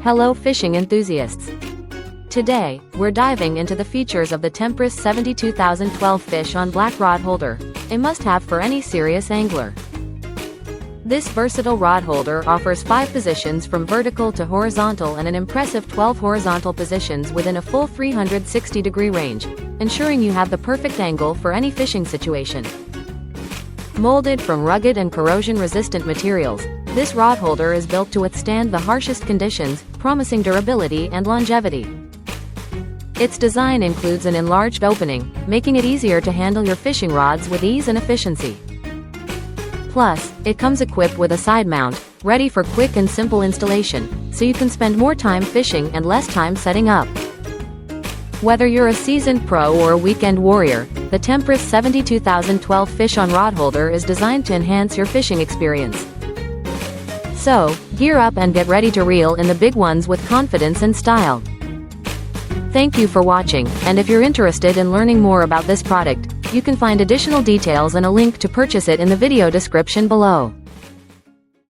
Hello fishing enthusiasts! Today, we're diving into the features of the Tempress 72012 fish on black rod holder, a must-have for any serious angler. This versatile rod holder offers 5 positions from vertical to horizontal and an impressive 12 horizontal positions within a full 360-degree range, ensuring you have the perfect angle for any fishing situation. Molded from rugged and corrosion-resistant materials, this rod holder is built to withstand the harshest conditions, promising durability and longevity. Its design includes an enlarged opening, making it easier to handle your fishing rods with ease and efficiency. Plus, it comes equipped with a side mount, ready for quick and simple installation, so you can spend more time fishing and less time setting up. Whether you're a seasoned pro or a weekend warrior, the Tempress 72012 fish on rod holder is designed to enhance your fishing experience. So, gear up and get ready to reel in the big ones with confidence and style. Thank you for watching, and if you're interested in learning more about this product, you can find additional details and a link to purchase it in the video description below.